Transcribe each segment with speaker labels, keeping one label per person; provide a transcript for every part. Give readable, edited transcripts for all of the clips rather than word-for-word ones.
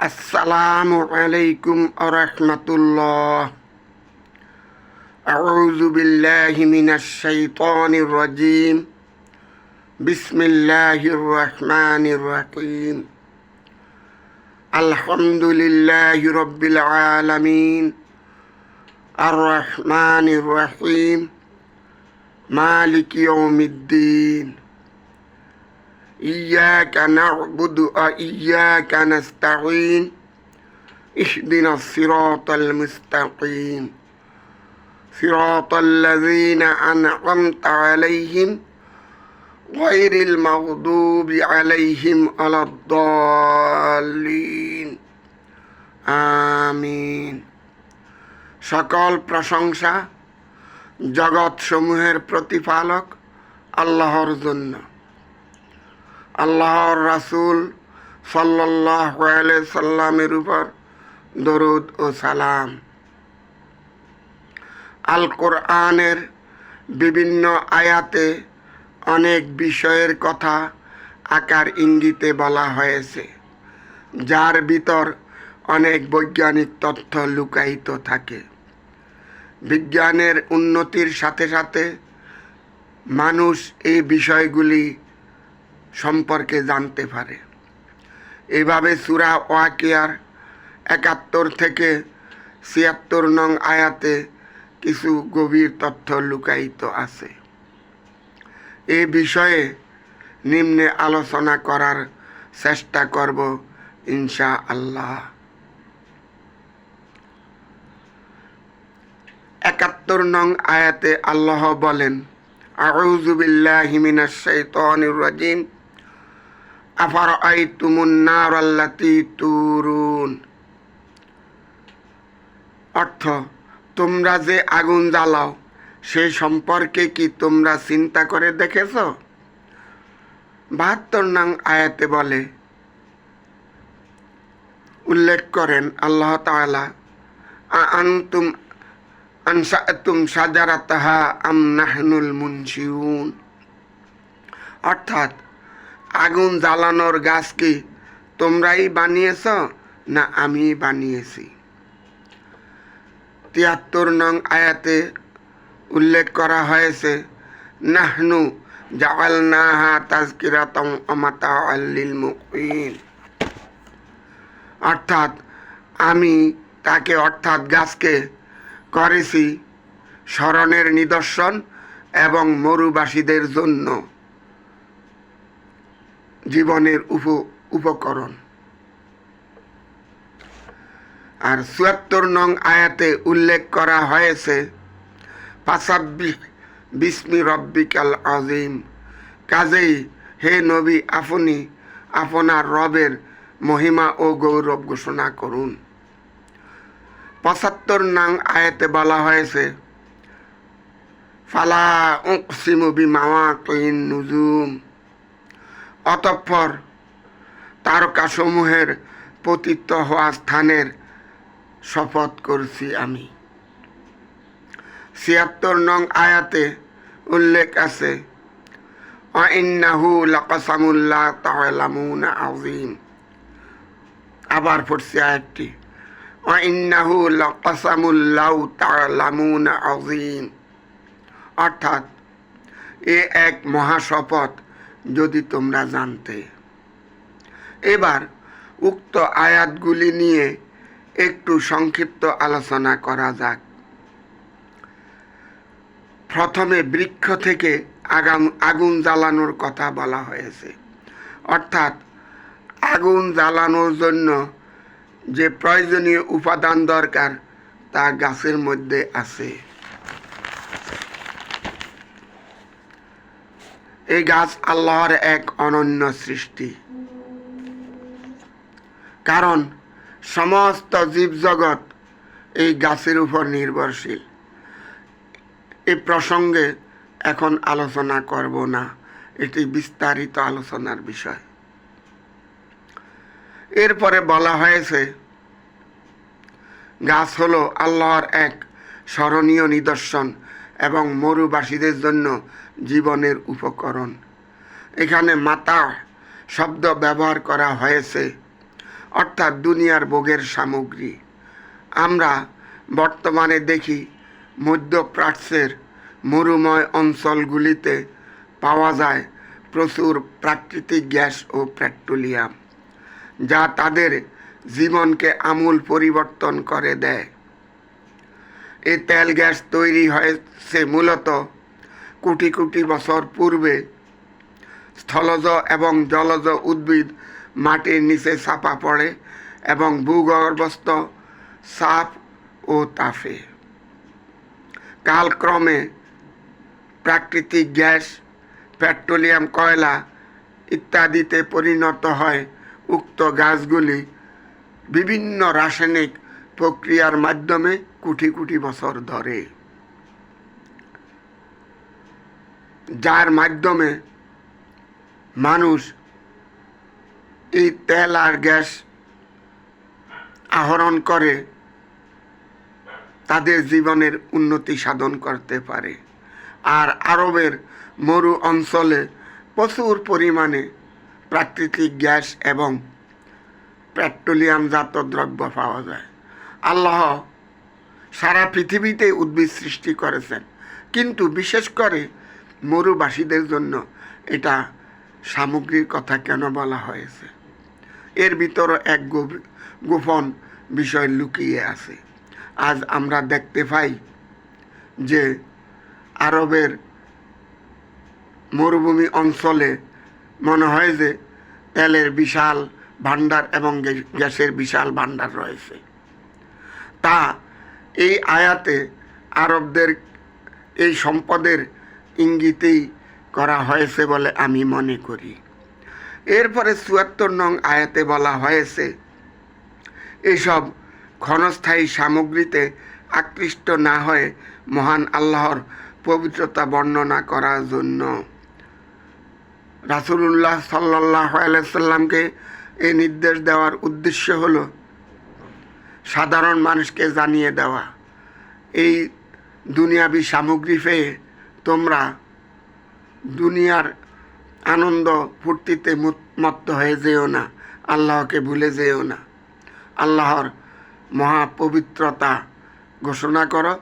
Speaker 1: আসসালামু আলাইকুম ওয়া রাহমাতুল্লাহ। আউযু বিল্লাহি মিনাশ শাইতানির রাজীম। বিসমিল্লাহির রহমানির রহিম। আলহামদুলিল্লাহি রাব্বিল আলামিন। আর রহমানির রহিম। মালিকি ইয়াউমিদ্দিন। إياك نعبد وإياك نستعين اهدنا الصراط المستقيم صراط الذين أنعمت عليهم غير المغضوب عليهم ولا الضالين آمين। সকল প্রশংসা জগৎ সমূহের প্রতিপালক আল্লাহর জন্য। আল্লাহর রাসূল সাল্লাল্লাহু আলাইহি সাল্লামের উপর দরুদ ও সালাম। আল কোরআনের বিভিন্ন আয়াতে অনেক বিষয়ের কথা আকার ইঙ্গিতে বলা হয়েছে, যার ভিতর অনেক বৈজ্ঞানিক তথ্য লুকায়িত থাকে। বিজ্ঞানের উন্নতির সাথে সাথে মানুষ এই বিষয়গুলি সম্পর্কে জানতে পারে। এভাবে সূরা ওয়াকিয়ার ৭১ থেকে ৭৬ নং আয়াতে কিছু গভীর তথ্য লুকায়িত আছে। এ বিষয়ে নিম্নে আলোচনা করার চেষ্টা করব ইনশাআল্লাহ। ৭১ নং আয়াতে আল্লাহ বলেন, আউযু বিল্লাহি মিনাশ শাইতানির রাজীম। আফারাআইতুমুন নারাল্লাতী তুরুন। অর্থ, তোমরা যে আগুন জ্বালাও সে সম্পর্কে কি তোমরা চিন্তা করে দেখেছ? ৭২ নং আয়াতে বলে, উল্লেখ করেন আল্লাহ তাআলা, আনতুম আনশাআতুম শাজারাতাহা আম নাহনুল মুনশিউন। অর্থাৎ, আগুন জ্বালানোর গাছ কি তোমরাই বানিয়েছ না আমি বানিয়েছি? ৭৩ নং আয়াতে উল্লেখ করা হয়েছে, নাহনু জাআলনাহা তাযকিরাতাম ওয়া মাতাআল লিল মুকিন। অর্থাৎ, আমি তাকে অর্থাৎ গাছকে করেছি স্মরণের নিদর্শন এবং মরুবাসীদের জন্য জীবনের উপকরণ। আর ৭৪ নং আয়াতে উল্লেখ করা হয়েছে, ফাসাব্বিহ বিসমি রব্বিকাল আযীম। কাজেই হে নবী, আপনি আপনার রবের মহিমা ও গৌরব ঘোষণা করুন। ৭৫ নং আয়াতে বলা হয়েছে, ফালা উকসিমু বিমাওয়াকিন নুজুম। অতঃপর তারকাসমূহের পতিত হওয়া স্থানের শপথ করছি আমি। ৭৬ নং আয়াতে উল্লেখ আছে, ওয়া ইন্নাহু লাকাসামুন লা তা'লামুনা আযীম। আবার পড়ছি আয়াতটি, ওয়া ইন্নাহু লাকাসামুন লাউ তা'লামুনা আযীম। অর্থাৎ, এ এক মহাশপথ যদি তোমরা জানতে। এবার উক্ত আয়াতগুলি নিয়ে একটু সংক্ষিপ্ত আলোচনা করা যাক। প্রথমে বৃক্ষ থেকে আগুন জ্বালানোর কথা বলা হয়েছে। অর্থাৎ, আগুন জ্বালানোর জন্য যে প্রয়োজনীয় উপাদান দরকার তা গাছের মধ্যে আছে। এই গাছ আল্লাহর এক অনন্য সৃষ্টি, কারণ সমস্ত জীবজগৎ এই গাছের উপর নির্ভরশীল। এই প্রসঙ্গে এখন আলোচনা করব না, এটি বিস্তারিত আলোচনার বিষয়। এরপরে বলা হয়েছে, গাছ হলো আল্লাহর এক স্মরণীয় নিদর্শন এবং মরুবাসীদের জন্য জীবনের উপকরণ। এখানে মাতা শব্দ ব্যবহার করা হয়েছে, অর্থাৎ দুনিয়ার ভোগের সামগ্রী। আমরা বর্তমানে দেখি মধ্যপ্রাচ্যের মরুময় অঞ্চলগুলিতে পাওয়া যায় প্রচুর প্রাকৃতিক গ্যাস ও পেট্রোলিয়াম, যা তাদের জীবনকে আমূল পরিবর্তন করে দেয়। এই তেল গ্যাস তৈরি হয়েছে মূলত কোটি কোটি বছর পূর্বে স্থলজ এবং জলজ উদ্ভিদ মাটির নিচে চাপা পড়ে এবং ভূগর্ভস্থ চাপ ও তাপে কালক্রমে প্রাকৃতিক গ্যাস, পেট্রোলিয়াম, কয়লা ইত্যাদিতে পরিণত হয়। উক্ত গাছগুলি বিভিন্ন রাসায়নিক প্রক্রিয়ার মাধ্যমে কোটি কোটি বছর ধরে, যার মাধ্যমে মানুষ এই তেল আর গ্যাস আহরণ করে তাদের জীবনের উন্নতি সাধন করতে পারে। আর আরবের মরু অঞ্চলে প্রচুর পরিমাণে প্রাকৃতিক গ্যাস এবং পেট্রোলিয়ামজাত দ্রব্য পাওয়া যায়। আল্লাহ সারা পৃথিবীতে উদ্ভিদ সৃষ্টি করেছেন, কিন্তু বিশেষ করে মরুবাসীদের জন্য এটা সামগ্রীর কথা কেন বলা হয়েছে, এর ভিতরে এক গোপন বিষয় লুকিয়ে আছে। আজ আমরা দেখতে পাই যে আরবের মরুভূমি অঞ্চলে মনে হয় যে তেলের বিশাল ভাণ্ডার এবং গ্যাসের বিশাল ভাণ্ডার রয়েছে। তা এই আয়াতে আরবদের এই সম্পদের ইঙ্গিতেই করা হয়েছে বলে আমি মনে করি। এরপরে ৭৪ নং আয়াতে বলা হয়েছে এসব ক্ষণস্থায়ী সামগ্রীতে আকৃষ্ট না হয়ে মহান আল্লাহর পবিত্রতা বর্ণনা করার জন্য। রাসূলুল্লাহ সাল্লাল্লাহু আলাইহি সাল্লামকে এই নির্দেশ দেওয়ার উদ্দেশ্য হলো সাধারণ মানুষকে জানিয়ে দেওয়া, এই দুনিয়াবি সামগ্রী পেয়ে তোমরা দুনিয়ার আনন্দ ফুর্তিতে মত্ত হয়ে যেও না, আল্লাহকে ভুলে যেও না। আল্লাহর মহাপবিত্রতা ঘোষণা করো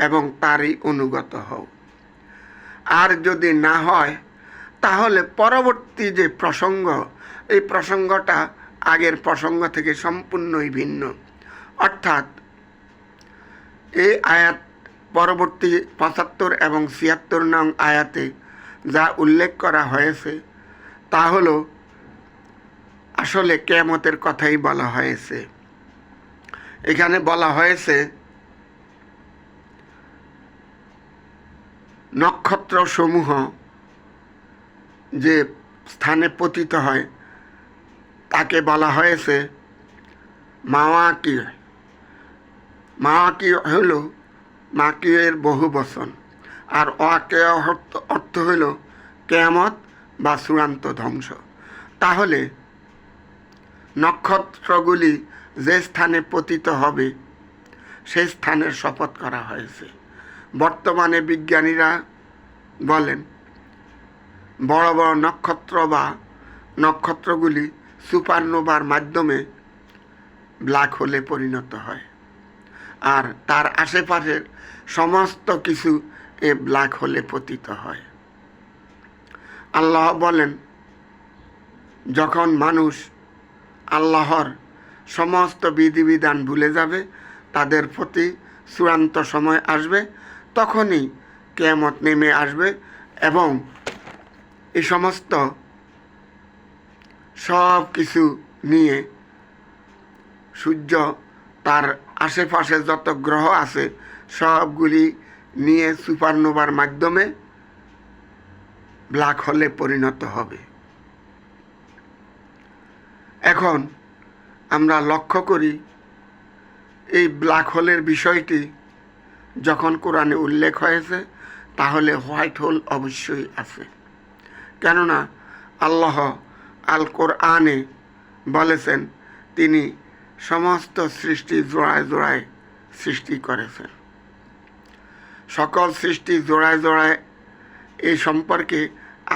Speaker 1: এবং তারই অনুগত হও। আর যদি না হয় তাহলে পরবর্তী যে প্রসঙ্গ, এই প্রসঙ্গটা আগের প্রসঙ্গ থেকে সম্পূর্ণই ভিন্ন। অর্থাৎ এই আয়াত পরবর্তী ৭৫ এবং ৭৬ নং আয়াতে যা উল্লেখ করা হয়েছে তা হলো আসলে কিয়ামতের কথাই বলা হয়েছে। এখানে বলা হয়েছে নক্ষত্রসমূহ যে স্থানে পতিত হয় তাকে বলা হয়েছে মাওয়াকিয়। মাওয়াকিয় হল মাকিয়ের বহু বচন, আর ওয়াকিয়া অর্থ হইল কিয়ামত বা চূড়ান্ত ধ্বংস। তাহলে নক্ষত্রগুলি যে স্থানে পতিত হবে সেই স্থানের শপথ করা হয়েছে। বর্তমানে বিজ্ঞানীরা বলেন বড় বড় নক্ষত্র বা নক্ষত্রগুলি সুপারনোভার মাধ্যমে ব্ল্যাক হোলে পরিণত হয়, আর তার আশেপাশের সমস্ত কিছু এ ব্ল্যাক হোলে পতিত হয়। আল্লাহ বলেন যখন মানুষ আল্লাহর সমস্ত বিধিবিধান ভুলে যাবে, তাদের প্রতি চূড়ান্ত সময় আসবে, তখনই কিয়ামত নেমে আসবে এবং এই সমস্ত সব কিছু নিয়ে সূর্য তার আশেপাশে যত গ্রহ আছে সবগুলি নিয়ে সুপারনোভার মাধ্যমে ব্ল্যাক হোলে পরিণত হবে। এখন আমরা লক্ষ্য করি এই ব্ল্যাক হোলের বিষয়টি যখন কোরআনে উল্লেখ হয়েছে তাহলে হোয়াইট হোল অবশ্যই আছে, কেননা আল্লাহ আল কোরআনে বলেছেন তিনি সমস্ত সৃষ্টি জোড়ায় জোড়ায় সৃষ্টি করেছেন। সকল সৃষ্টি জোড়ায় জোড়ায় এই সম্পর্কে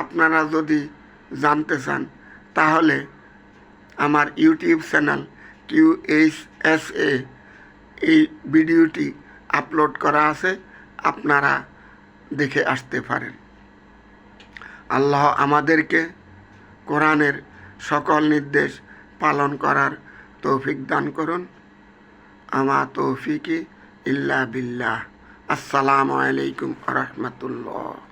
Speaker 1: আপনারা যদি জানতে চান তাহলে আমার ইউটিউব চ্যানেল QHSA এই ভিডিওটি আপলোড করা আছে, আপনারা দেখে আসতে পারেন। আল্লাহ আমাদেরকে কোরআনের সকল নির্দেশ পালন করার তৌফিক দান করুন। আমা তৌফিকি ইল্লা বিল্লাহ। আসসালামু আলাইকুম ওয়া রাহমাতুল্লাহ।